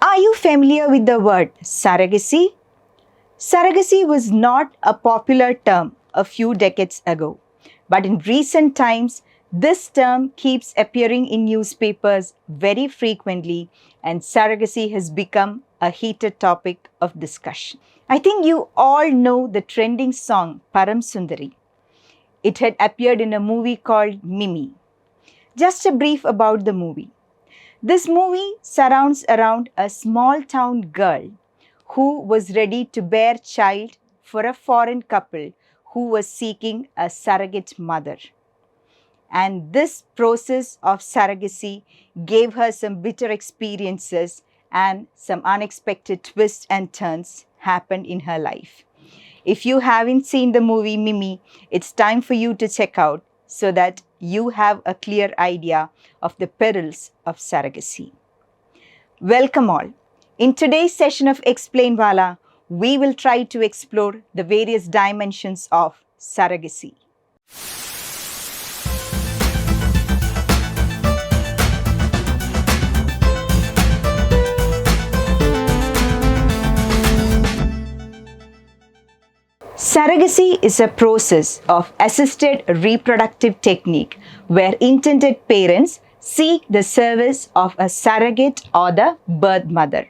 Are you familiar with the word surrogacy? Surrogacy was not a popular term a few decades ago, but in recent times, this term keeps appearing in newspapers very frequently, and surrogacy has become a heated topic of discussion. I think you all know the trending song Param Sundari. It had appeared in a movie called Mimi. Just a brief about the movie. This movie surrounds around a small town girl who was ready to bear child for a foreign couple who was seeking a surrogate mother. And this process of surrogacy gave her some bitter experiences, and some unexpected twists and turns happened in her life. If you haven't seen the movie Mimi, it's time for you to check out so that you have a clear idea of the perils of surrogacy. Welcome all. In today's session of ExplainWallah, we will try to explore the various dimensions of surrogacy. Surrogacy is a process of assisted reproductive technique where intended parents seek the service of a surrogate or the birth mother.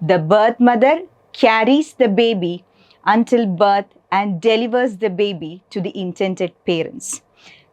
The birth mother carries the baby until birth and delivers the baby to the intended parents.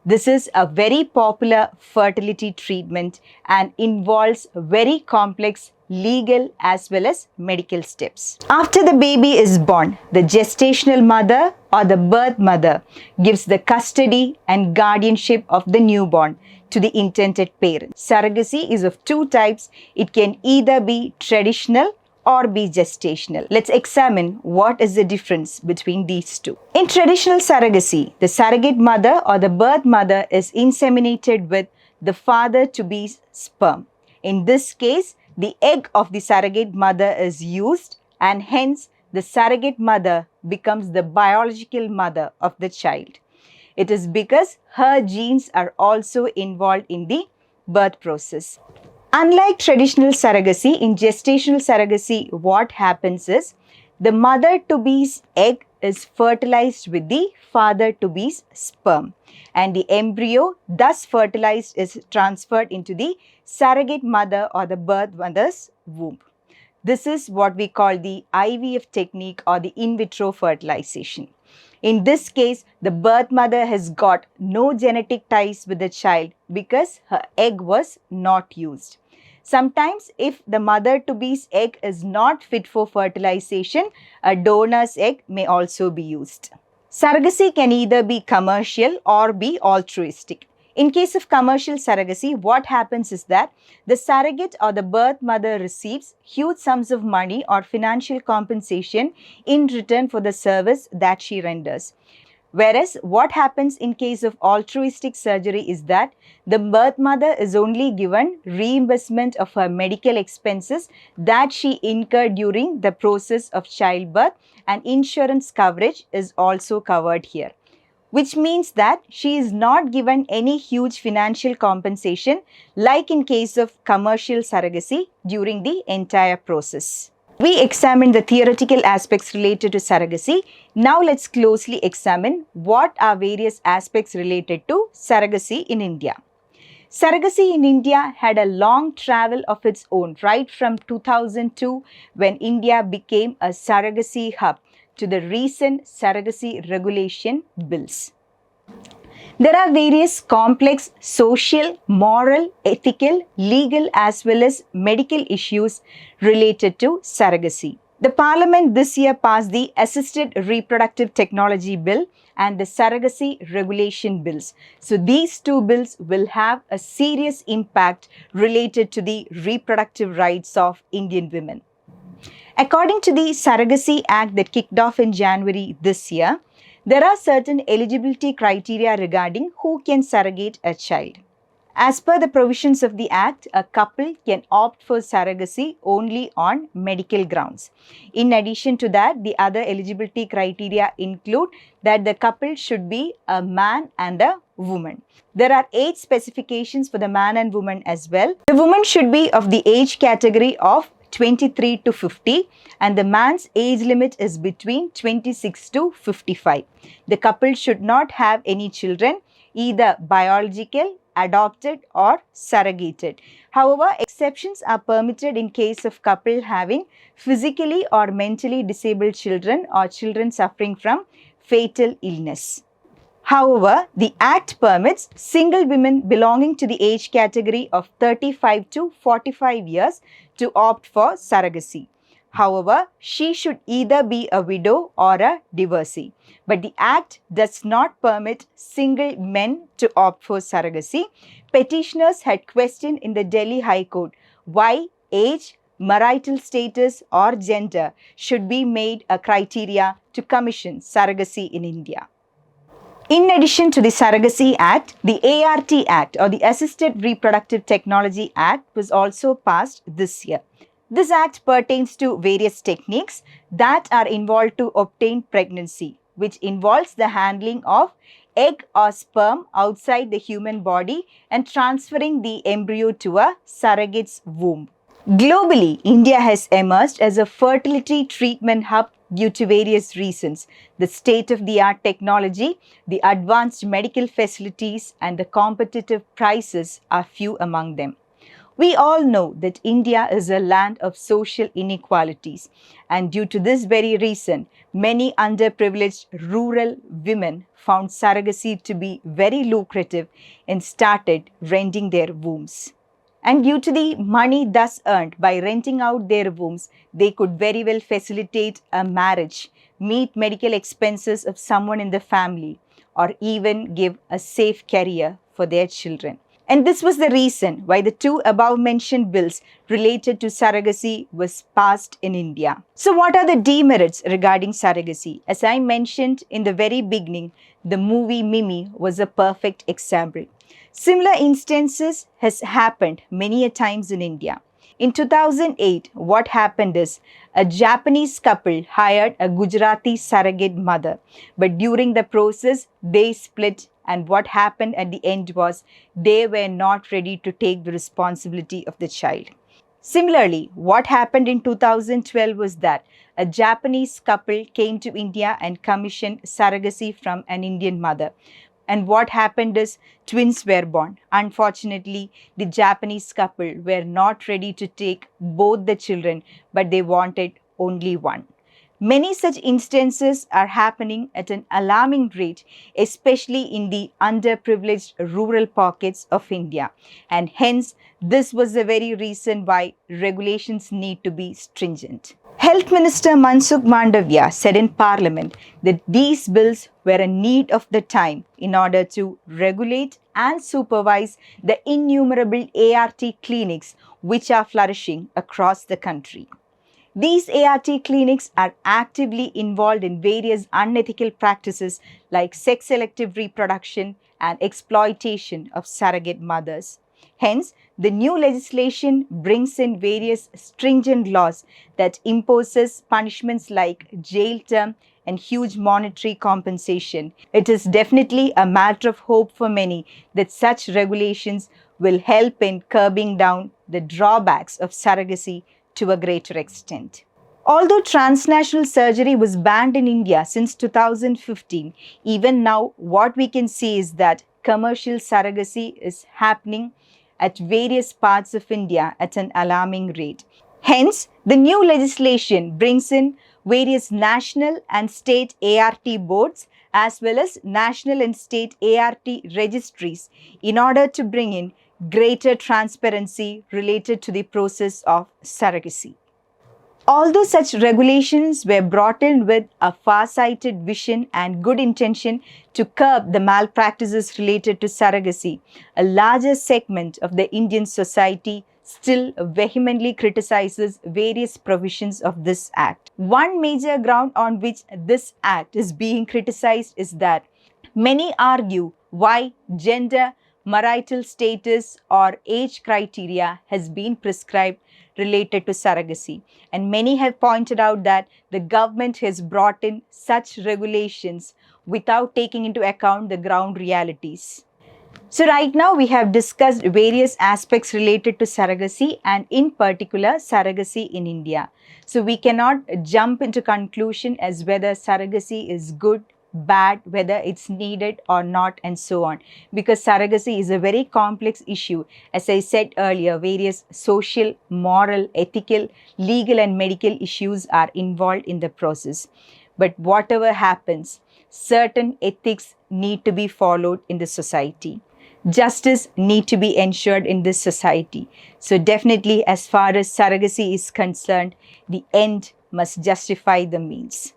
This is a very popular fertility treatment and involves very complex legal as well as medical steps. After the baby is born, the gestational mother or the birth mother gives the custody and guardianship of the newborn to the intended parents. Surrogacy is of two types. It can either be traditional or be gestational. Let's examine what is the difference between these two. In traditional surrogacy, the surrogate mother or the birth mother is inseminated with the father-to-be's sperm. In this case, the egg of the surrogate mother is used, and hence the surrogate mother becomes the biological mother of the child. It is because her genes are also involved in the birth process. Unlike traditional surrogacy, in gestational surrogacy, what happens is the mother-to-be's egg is fertilized with the father-to-be's sperm, and the embryo, thus fertilized, is transferred into the surrogate mother or the birth mother's womb. This is what we call the IVF technique or the in vitro fertilization. In this case, the birth mother has got no genetic ties with the child because her egg was not used. Sometimes, if the mother-to-be's egg is not fit for fertilization, a donor's egg may also be used. Surrogacy can either be commercial or be altruistic. In case of commercial surrogacy, what happens is that the surrogate or the birth mother receives huge sums of money or financial compensation in return for the service that she renders. Whereas what happens in case of altruistic surgery is that the birth mother is only given reimbursement of her medical expenses that she incurred during the process of childbirth, and insurance coverage is also covered here, which means that she is not given any huge financial compensation like in case of commercial surrogacy during the entire process. We examined the theoretical aspects related to surrogacy. Now let's closely examine what are various aspects related to surrogacy in India. Surrogacy in India had a long travel of its own right from 2002 when India became a surrogacy hub to the recent surrogacy regulation bills. There are various complex social, moral, ethical, legal as well as medical issues related to surrogacy. The Parliament this year passed the Assisted Reproductive Technology Bill and the Surrogacy Regulation Bills. So these two bills will have a serious impact related to the reproductive rights of Indian women. According to the Surrogacy Act that kicked off in January this year, there are certain eligibility criteria regarding who can surrogate a child. As per the provisions of the Act, a couple can opt for surrogacy only on medical grounds. In addition to that, the other eligibility criteria include that the couple should be a man and a woman. There are age specifications for the man and woman as well. The woman should be of the age category of 23 to 50 and the man's age limit is between 26 to 55. The couple should not have any children, either biological, adopted or surrogated. However, exceptions are permitted in case of couple having physically or mentally disabled children or children suffering from fatal illness. However, the Act permits single women belonging to the age category of 35 to 45 years to opt for surrogacy. However, she should either be a widow or a divorcee. But the Act does not permit single men to opt for surrogacy. Petitioners had questioned in the Delhi High Court why age, marital status or gender should be made a criteria to commission surrogacy in India. In addition to the Surrogacy Act, the ART Act or the Assisted Reproductive Technology Act was also passed this year. This act pertains to various techniques that are involved to obtain pregnancy, which involves the handling of egg or sperm outside the human body and transferring the embryo to a surrogate's womb. Globally, India has emerged as a fertility treatment hub due to various reasons. The state-of-the-art technology, the advanced medical facilities, and the competitive prices are few among them. We all know that India is a land of social inequalities, and due to this very reason, many underprivileged rural women found surrogacy to be very lucrative and started renting their wombs. And due to the money thus earned by renting out their wombs, they could very well facilitate a marriage, meet medical expenses of someone in the family, or even give a safe career for their children. And this was the reason why the two above mentioned bills related to surrogacy was passed in India. So what are the demerits regarding surrogacy? As I mentioned in the very beginning, the movie Mimi was a perfect example. Similar instances has happened many a times in India. In 2008, what happened is a Japanese couple hired a Gujarati surrogate mother, but during the process, they split, and what happened at the end was they were not ready to take the responsibility of the child. Similarly, what happened in 2012 was that a Japanese couple came to India and commissioned surrogacy from an Indian mother. And what happened is twins were born. Unfortunately, the Japanese couple were not ready to take both the children, but they wanted only one. Many such instances are happening at an alarming rate, especially in the underprivileged rural pockets of India. And hence, this was the very reason why regulations need to be stringent. Health Minister Mansukh Mandavia said in Parliament that these bills were a need of the time in order to regulate and supervise the innumerable ART clinics which are flourishing across the country. These ART clinics are actively involved in various unethical practices like sex-selective reproduction and exploitation of surrogate mothers. Hence, the new legislation brings in various stringent laws that imposes punishments like jail term and huge monetary compensation. It is definitely a matter of hope for many that such regulations will help in curbing down the drawbacks of surrogacy to a greater extent. Although transnational surgery was banned in India since 2015, even now what we can see is that commercial surrogacy is happening at various parts of India at an alarming rate. Hence, the new legislation brings in various national and state ART boards as well as national and state ART registries in order to bring in greater transparency related to the process of surrogacy. Although such regulations were brought in with a far-sighted vision and good intention to curb the malpractices related to surrogacy, a larger segment of the Indian society still vehemently criticizes various provisions of this act. One major ground on which this act is being criticized is that many argue why gender, marital status or age criteria has been prescribed related to surrogacy, and many have pointed out that the government has brought in such regulations without taking into account the ground realities. So right now we have discussed various aspects related to surrogacy and in particular surrogacy in India. So we cannot jump into conclusion as whether surrogacy is good, bad, whether it's needed or not and so on, because surrogacy is a very complex issue. As I said earlier, various social, moral, ethical, legal and medical issues are involved in the process. But whatever happens, certain ethics need to be followed in the society. Justice need to be ensured in this society. So definitely as far as surrogacy is concerned, the end must justify the means.